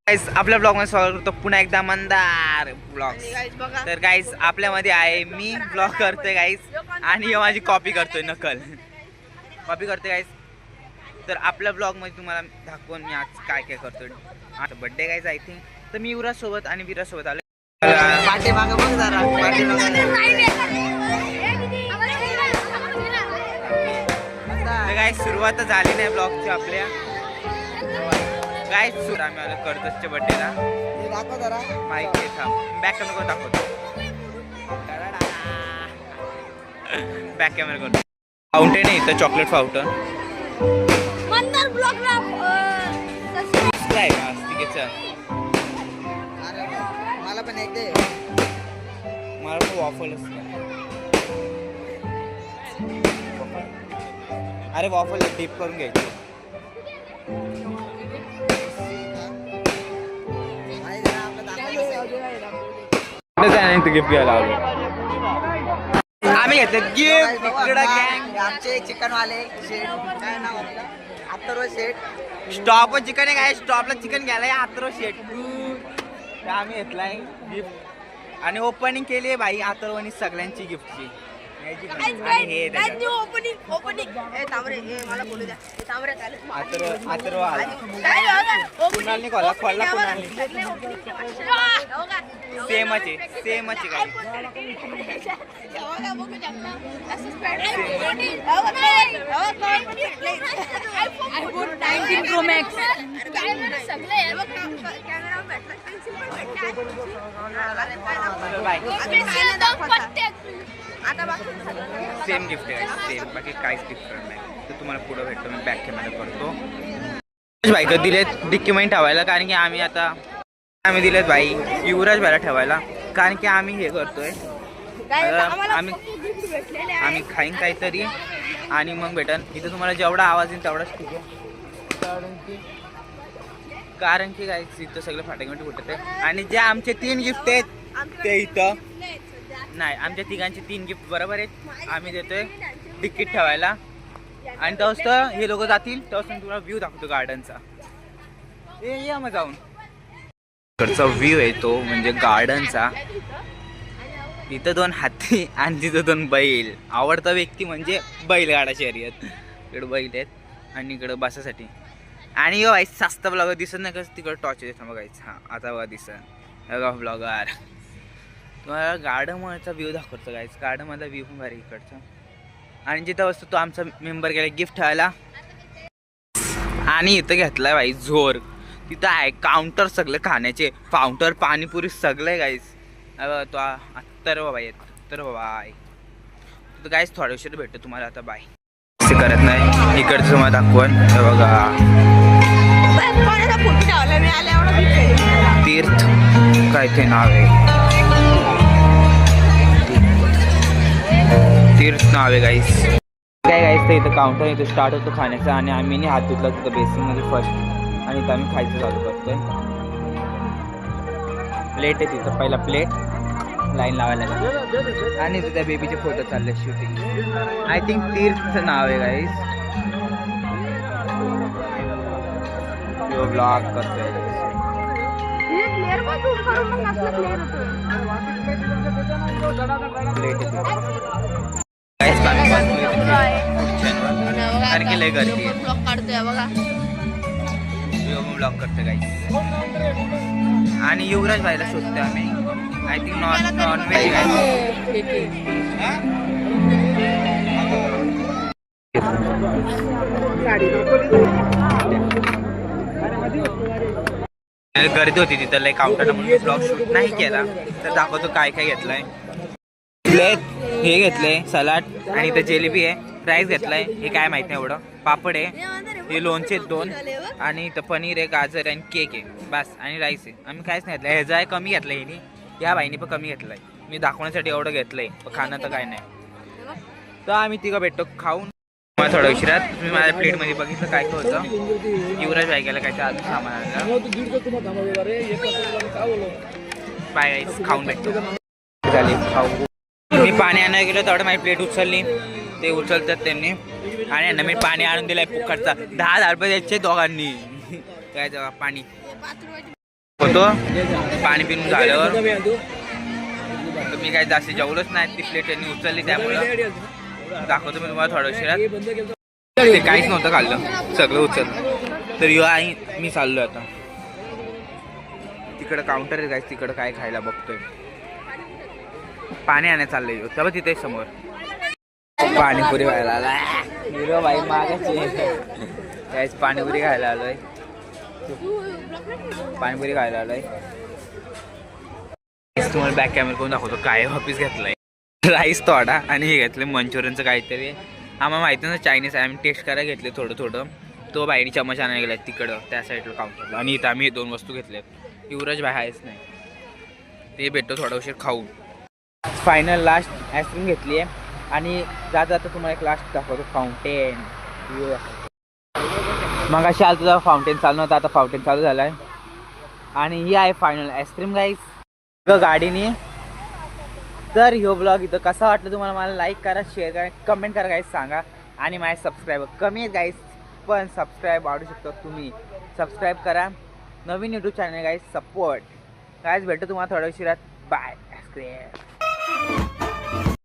Guys आपल्या blog मध्ये स्वागत करतो पुन्हा एकदा मंदार ब्लॉग. तर गाइस आपल्यामध्ये आहे मी ब्लॉग करतोय गाइस आणि माझी कॉपी करतोय नकल कॉपी करतोय गाइस. तर आपल्या ब्लॉग मध्ये तुम्हाला दाखवून मी आज काय काय करतोय. आता बर्थडे गाइस आय थिंक. तर मी युवराज सोबत आणि विराज सोबत आलो. पाटे मागे बघ जरा पाटे गाइस सुरुवात झाली नाही ब्लॉगची आपल्या. गाइस सुरू आम्ही आलो कर्जतच्या बर्थडेला. दाखव जरा माईक आहे थांब बॅक कॅमेरा करून दाखवतो. बॅक कॅमेरा करून फाउंटेन आहे इथं चॉकलेट फाउंटन. मंदार ब्लॉगला काय ठीक अरे मला पण एक दे. मला तो वॉफल अरे वॉफल डीप करून घ्यायचं. गिफ्ट घ्यायला आम्ही घेतलं गिफ्ट. आमचे चिकन वाले शेट काय नाव अथर्व शेट. स्टॉप चिकन आहे काय स्टॉपला चिकन घ्यायला अथर्व शेट. आम्ही घेतलाय गिफ्ट आणि ओपनिंग केली आहे भाई अथर्वनी सगळ्यांची गिफ्टची. कुणालनी खोला खोलला कुणालनी सेमच आहे सेमच आहे सेम गिफ्ट आहे सेम बाकी काहीच डिफरंट नाही. तर तुम्हाला पुढं भेटतो मी बॅक कॅमेरा करतो. बाईक दिलेत डिक्युमेंट ठेवायला कारण की आम्ही दिलेत भाई युवराज भाईला ठेवायला कारण की आम्ही हे करतोय आम्ही खाईन काहीतरी आणि मग भेटन इथं तुम्हाला जेवढा आवाज येईल तेवढाच ठीक आहे. कारण की काय इथं सगळं फाटाफाटी भेटत आहे. आणि जे आमचे 3 गिफ्ट आहेत ते इथं नाही. आमच्या तिघांचे 3 गिफ्ट बरोबर आहेत. आम्ही देतोय तिकीट ठेवायला आणि तेव्हाच हे लोक जातील तेव्हाच तुम्हाला व्ह्यू दाखवतो गार्डनचा. ये मग जाऊन इकडचा व्ह्यू आहे तो म्हणजे गार्डनचा. इथं 2 हाती आणि तिथं 2 बैल. आवडता व्यक्ती म्हणजे बैलगाडा शर्यत. इकडे बैल आहेत आणि इकडं बसासाठी. आणि यो वाईस जास्त ब्लॉगर दिसत नाही कसं तिकडं टॉर्च येत बघायचं. हां आता बघा दिसत बघा ब्लॉगर. तुम्हाला गार्डनचा व्ह्यू दाखवतो गाईस. गार्डनमधला व्ह्यू पण भारी इकडचा. आणि जिथं वस्तू तो आमचा मेंबर गेला गिफ्ट ठेवायला आणि इथं घेतलाय बाई झोर. तिथं आहे काउंटर सगळे खाण्याचे फाउंटर पाणीपुरी सगळं आहे गाईस. तो तर बाबा येत तर बाबा तिथं गाईस थोड्या उशीर भेटतो तुम्हाला. आता बाय असे करत नाही इकडचं तुम्हाला दाखवून बघा तीर्थ काय ते नाव आहे तीर्थ नाव आहे गाईस. काय गाईस ते इथं काउंटर इथं स्टार्ट होतो खाण्याचा आणि आम्ही हात धुतला तिथं बेसिनमध्ये फर्स्ट आणि इथं आम्ही खायचं चालू करतोय. प्लेट आहे तिथं पहिला प्लेट लाईन लावायला लागेल आणि त्या बेबीचे फोटो चालले शूटिंग. आय थिंक तीर्थ नाव आहे गाईस. ब्लॉग करतोय ब्लॉग करतोय गाईस. आणि युवराज भाईला शोधतोय आम्ही. आय थिंक नॉन व्हेज गर्दी होती तिथं लय काउंटर म्हणून ब्लॉग शूट नाही केला. तर दाखवतो काय काय घेतलंय. हे घेतलंय सलाड आणि इथं जिलेबी आहे. राईस घेतलाय हे काय माहित नाही एवढं. पापड आहे हे लोणचे 2 आणि इथं पनीर आहे गाजर आणि केक आहे बस आणि राईस आहे. आम्ही काहीच नाही घेतलं. ह्याचा कमी घेतलं ह्यानी या बाईने पण कमी घेतलाय. मी दाखवण्यासाठी एवढं घेतलंय पण खाणं तर काय नाही. तर आम्ही तिघं भेटतो खाऊन मला थोड्या उशिरात. तुम्ही माझ्या प्लेटमध्ये बघितलं काय काय होतं. युवराज भाई गेला काय अजून सामान आणलं. बाय खाऊन भेटतो झाली खाऊ. मी पाणी आणायला गेलो तेवढं माझी प्लेट उचलली ते उचलतात त्यांनी आणि यांना मी पाणी आणून दिलंय फुकटचा 10,000 रुपये द्यायचे दोघांनी काय पाणी होतो पाणी पिऊन झाल्यावर तर मी काही जास्त जेवलोच नाही. ती प्लेट त्यांनी उचलली त्यामुळे दाखवतो मी तुम्हाला थोड्या उशिरात. ते काहीच नव्हतं खाल्लं, सगळं उचललं. तर यो आई मी चाललो आता तिकडं काउंटर आहे गाईस, तिकडं काय खायला बघतोय. पाणी आणायला चाललंय यो, तेव्हा तिथे समोर पाणीपुरी खायला आला हिरो बाई मागायची. पाणीपुरी खायला आलोय, पाणीपुरी खायला आलोय. तुम्हाला बॅक कॅमेरा करून दाखवतो काय ऑफिस घेतलंय. राईस थोडा आणि हे घेतलं मंचुरियनचं काहीतरी. आम्हाला माहिती ना चायनीज आहे, आम्ही टेस्ट करायला घेतले थोडं थोडं. तो बाईने चमच आणायला गेला तिकडं त्या साईडला काउंटरला. आणि इथं आम्ही 2 वस्तू घेतल्यात. युवराज बाई आहेच नाही, ते भेटतो थोडा उशीर खाऊन. फायनल लास्ट आईस्क्रीम घेतली आहे. आणि जाता जाता तुम्हाला एक लास्ट दाखवतो फाउंटेन. मग अशी आलं तुझा फाउंटेन चालू नव्हतं, आता फाउंटेन चालू झालं आहे. आणि ही आहे फायनल आईस्क्रीम गाईस गाडीने. तर ह्यो ब्लॉग इथं कसा वाटलं तुम्हाला मला लाईक करा, शेअर करा, कमेंट करा गाईस सांगा. आणि माझे सबस्क्रायबर कमी आहेत गाईस, पण सबस्क्राईब वाढू शकतो तुम्ही. सबस्क्राईब करा, नवीन यूट्यूब चॅनल गाईस, सपोर्ट गाईस. भेटतो तुम्हाला थोड्या उशिरात. बाय.